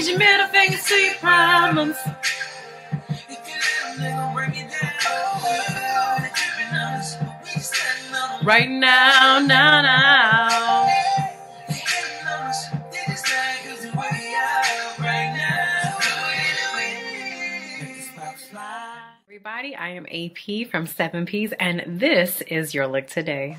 your middle finger to your problems. Right now, now. Everybody, I am AP from 7Ps, and this is your look today.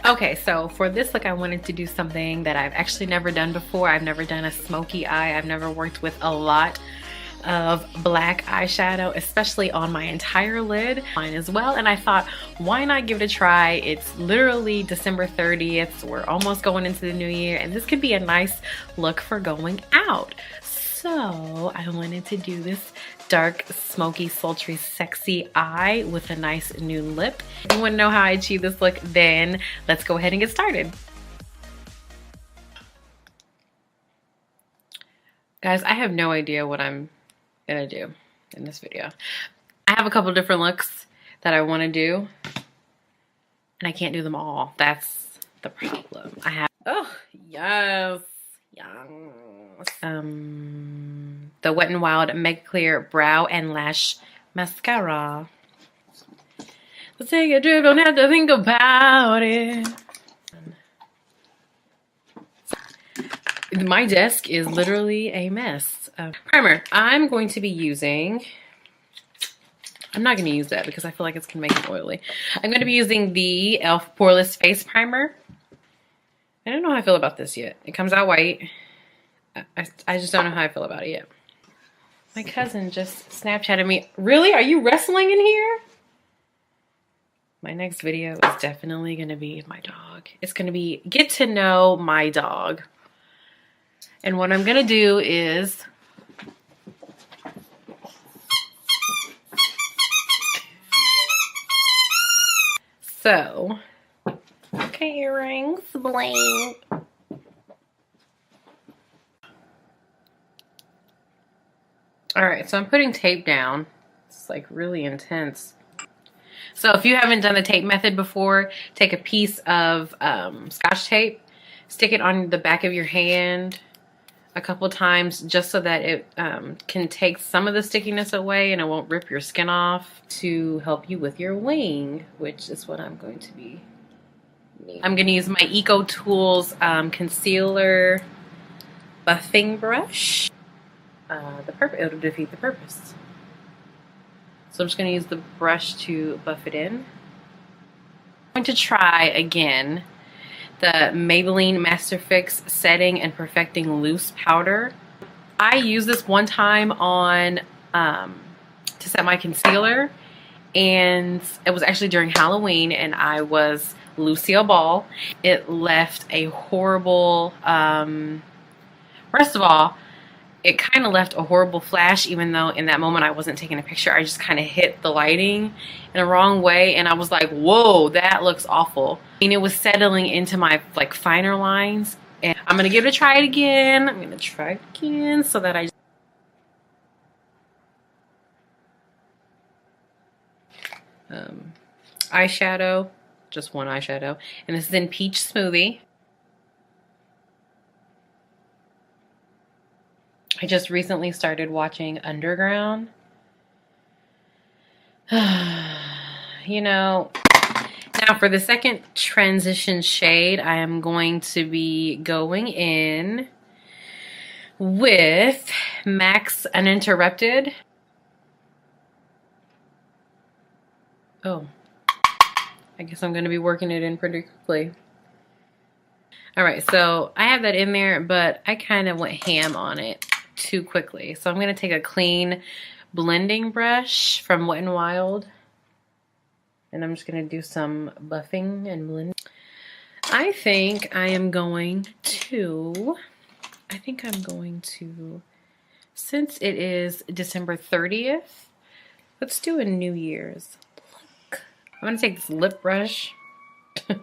Okay, so for this look, I wanted to do something that I've actually never done before. I've never done a smoky eye. I've never worked with a lot of black eyeshadow, especially on my entire lid, mine as well. And I thought, why not give it a try? It's literally December 30th. We're almost going into the new year, and this could be a nice look for going out. So I wanted to do this dark, smoky, sultry, sexy eye with a nice new lip. If you want to know how I achieve this look, then let's go ahead and get started. Guys, I have no idea what I'm gonna do in this video. I have a couple different looks that I want to do, and I can't do them all. That's the problem. I have, oh, yes. The Wet n Wild Mega Clear Brow and Lash Mascara. Let's take a trip, don't have to think about it. My desk is literally a mess. Primer, I'm going to be using, I'm not going to use that because I feel like it's going to make it oily. I'm going to be using the e.l.f. Poreless Face Primer. I don't know how I feel about this yet. It comes out white. I just don't know how I feel about it yet. My cousin just Snapchatted me. Really? Are you wrestling in here? My next video is definitely going to be my dog. It's going to be get to know my dog. And what I'm going to do is so, okay, earrings, bling. All right, so I'm putting tape down. It's like really intense. So if you haven't done the tape method before, take a piece of Scotch tape, stick it on the back of your hand a couple times just so that it can take some of the stickiness away and it won't rip your skin off, to help you with your wing, which is what I'm going to be needing. I'm going to use my Eco Tools concealer buffing brush. It'll defeat the purpose. So I'm just going to use the brush to buff it in. I'm going to try again the Maybelline Master Fix Setting and Perfecting Loose Powder. I used this one time on to set my concealer, and it was actually during Halloween, and I was Lucille Ball. It left a horrible, first of all, it kind of left a horrible flash, even though in that moment I wasn't taking a picture. I just kind of hit the lighting in a wrong way, and I was like, whoa, that looks awful. And it was settling into my like finer lines. And I'm gonna give it a try it again. I'm gonna try it again so that I eyeshadow, just one eyeshadow, and this is in Peach Smoothie. I just recently started watching Underground. You know, now for the second transition shade, I am going to be going in with MAC's Uninterrupted. Oh, I guess I'm going to be working it in pretty quickly. All right, so I have that in there, but I kind of went ham on it too quickly. So I'm going to take a clean blending brush from Wet n Wild, and I'm just going to do some buffing and blending. I think I'm going to Since it is December 30th, let's do a New Year's look. I'm gonna take this lip brush and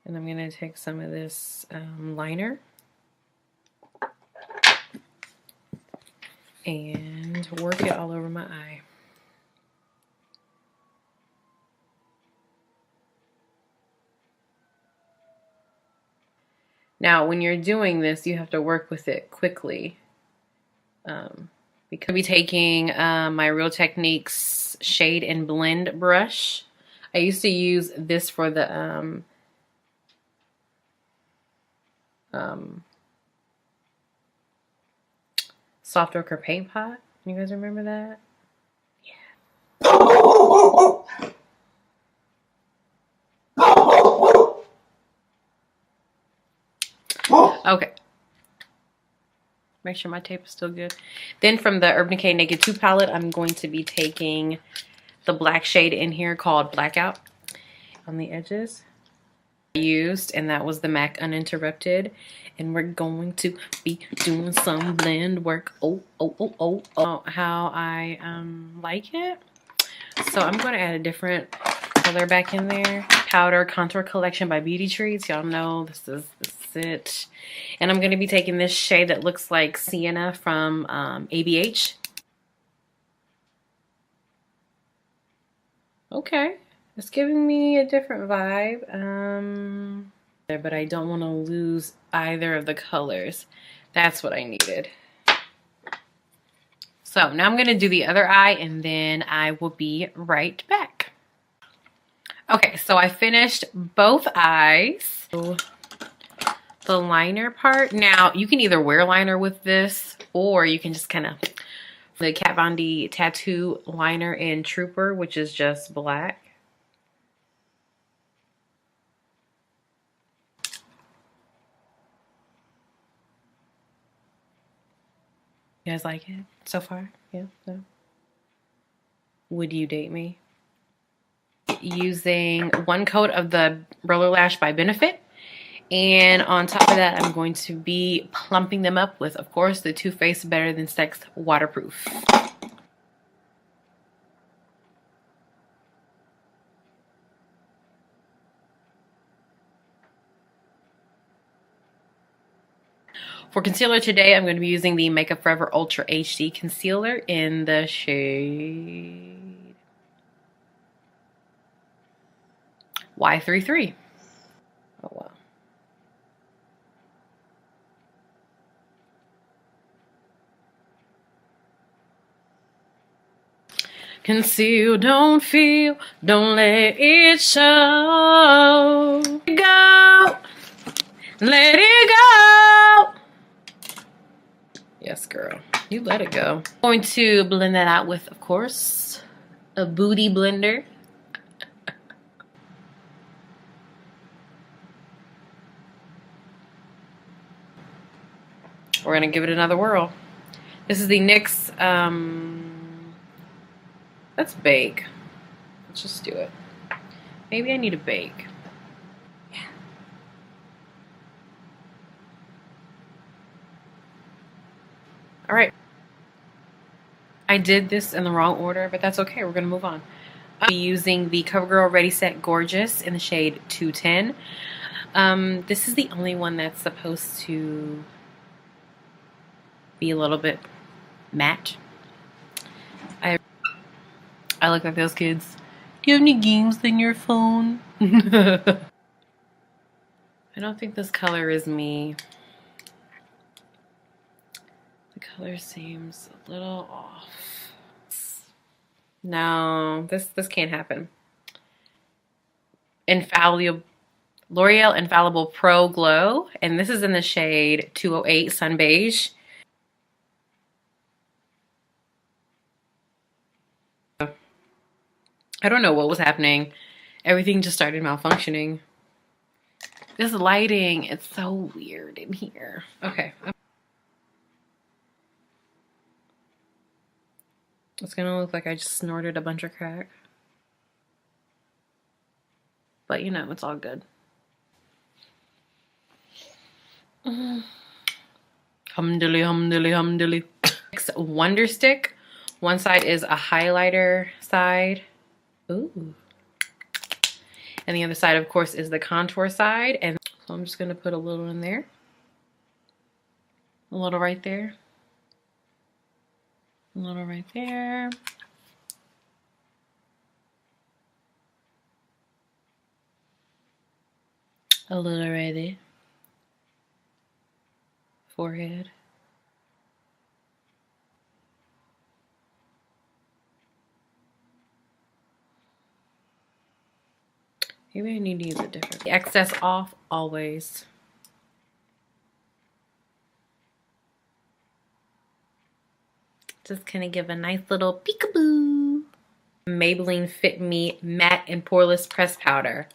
I'm gonna take some of this liner and work it all over my eye. Now, when you're doing this, you have to work with it quickly. Because I'll be taking my Real Techniques Shade and Blend brush. I used to use this for the soft ochre paint pot. You guys remember that? Yeah. Okay. Make sure my tape is still good. Then from the Urban Decay Naked 2 palette, I'm going to be taking the black shade in here called Blackout on the edges. I used, and that was the MAC Uninterrupted. And we're going to be doing some blend work. Oh, how I like it. So I'm going to add a different color back in there. Powder Contour Collection by Beauty Treats. Y'all know this is it. And I'm going to be taking this shade that looks like Sienna from ABH. Okay, it's giving me a different vibe. But I don't want to lose either of the colors. That's what I needed. So now I'm going to do the other eye and then I will be right back. Okay, so I finished both eyes. The liner part. Now, you can either wear liner with this or you can just kind of the Kat Von D Tattoo liner in Trooper, which is just black. You guys like it so far? Yeah? No? Would you date me? Using one coat of the Roller Lash by Benefit. And on top of that, I'm going to be plumping them up with, of course, the Too Faced Better Than Sex Waterproof. For concealer today, I'm going to be using the Makeup Forever Ultra HD Concealer in the shade Y33. Oh, wow. Conceal, don't feel, don't let it show. Go, let it go. Yes, girl, you let it go. I'm going to blend that out with, of course, a booty blender. We're gonna give it another whirl. This is the NYX, let's bake. Let's just do it. Maybe I need a bake. Yeah. All right. I did this in the wrong order, but that's okay. We're gonna move on. I'll be using the CoverGirl Ready Set Gorgeous in the shade 210. This is the only one that's supposed to be a little bit matte. I look like those kids. Do you have any games in your phone? I don't think this color is me. The color seems a little off. No, this can't happen. L'Oreal Infallible Pro Glow, and this is in the shade 208 Sun Beige. I don't know what was happening. Everything just started malfunctioning. This lighting, it's so weird in here. Okay. It's gonna look like I just snorted a bunch of crack. But you know, it's all good. Hold Humdilly, humdilly, humdilly. Next, Wonder Stick. One side is a highlighter side. Ooh. And the other side, of course, is the contour side. And so I'm just gonna put a little in there. A little right there. A little right there. A little right there. Forehead. Maybe I need to use it different. The excess off always. Just gonna give a nice little peekaboo. Maybelline Fit Me Matte and Poreless Press Powder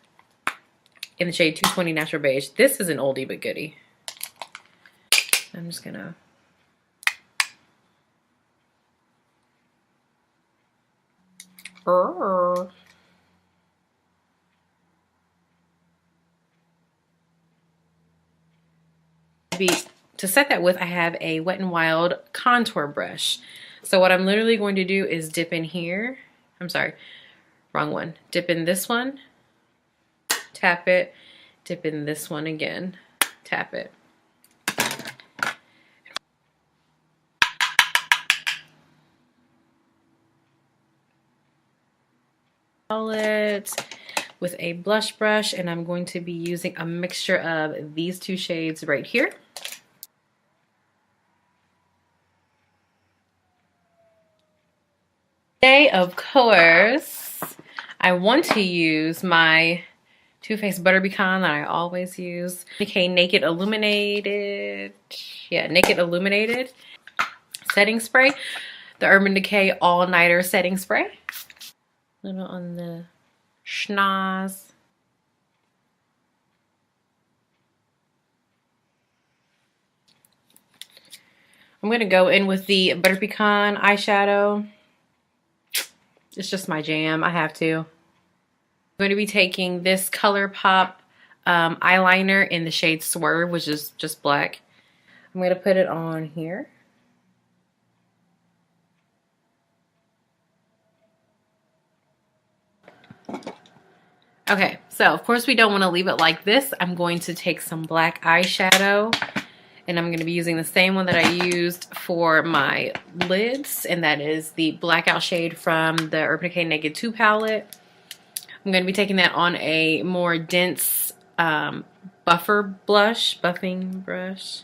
in the shade 220 Natural Beige. This is an oldie but goodie. I'm just gonna to set that with, I have a Wet n Wild contour brush. So what I'm literally going to do is dip in here. I'm sorry, wrong one. Dip in this one, tap it, dip in this one again, tap it. Palette with a blush brush, and I'm going to be using a mixture of these two shades right here. Today, of course, I want to use my Too Faced Butter Pecan that I always use. Okay, Naked Illuminated. Yeah, Naked Illuminated setting spray. The Urban Decay All Nighter setting spray. A little on the schnoz. I'm gonna go in with the Butter Pecan eyeshadow. It's just my jam, I have to. I'm going to be taking this ColourPop eyeliner in the shade Swerve, which is just black. I'm going to put it on here. Okay, so of course we don't want to leave it like this. I'm going to take some black eyeshadow, and I'm going to be using the same one that I used for my lids, and that is the blackout shade from the Urban Decay Naked 2 palette. I'm going to be taking that on a more dense buffing brush.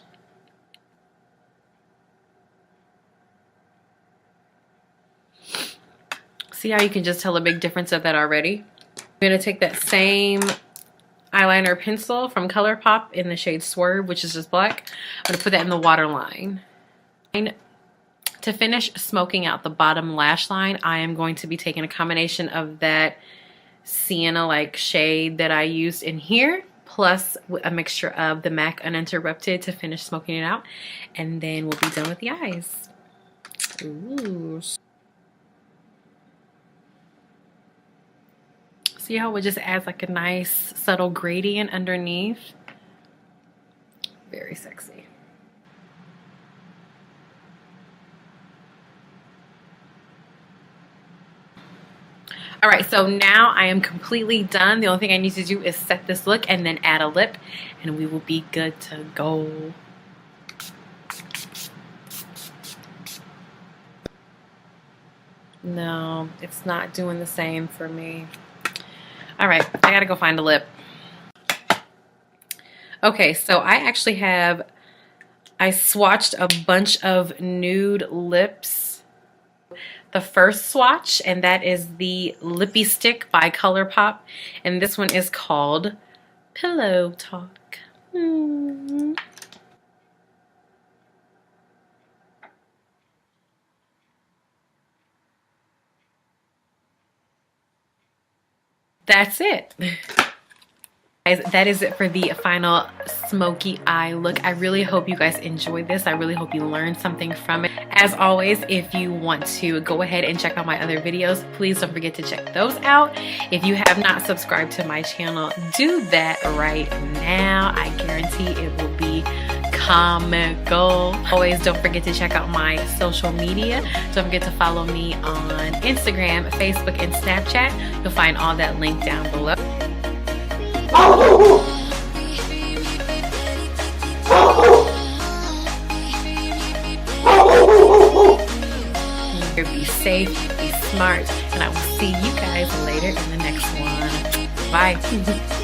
See how you can just tell a big difference of that already? I'm going to take that same eyeliner pencil from ColourPop in the shade Swerve, which is just black. I'm going to put that in the waterline. To finish smoking out the bottom lash line, I am going to be taking a combination of that sienna-like shade that I used in here, plus a mixture of the MAC Uninterrupted to finish smoking it out. And then we'll be done with the eyes. Ooh. See how it just adds like a nice subtle gradient underneath? Very sexy. All right, so now I am completely done. The only thing I need to do is set this look and then add a lip, and we will be good to go. No, it's not doing the same for me. All right, I gotta go find a lip. Okay, so I swatched a bunch of nude lips. The first swatch, and that is the Lippy Stick by ColourPop, and this one is called Pillow Talk. That's it. Guys, that is it for the final smoky eye look. I really hope you guys enjoyed this. I really hope you learned something from it. As always, if you want to go ahead and check out my other videos, please don't forget to check those out. If you have not subscribed to my channel, do that right now. I guarantee it will be comical. Always don't forget to check out my social media. Don't forget to follow me on Instagram, Facebook, and Snapchat. You'll find all that linked down below. Be safe, be smart, and I will see you guys later in the next one. Bye.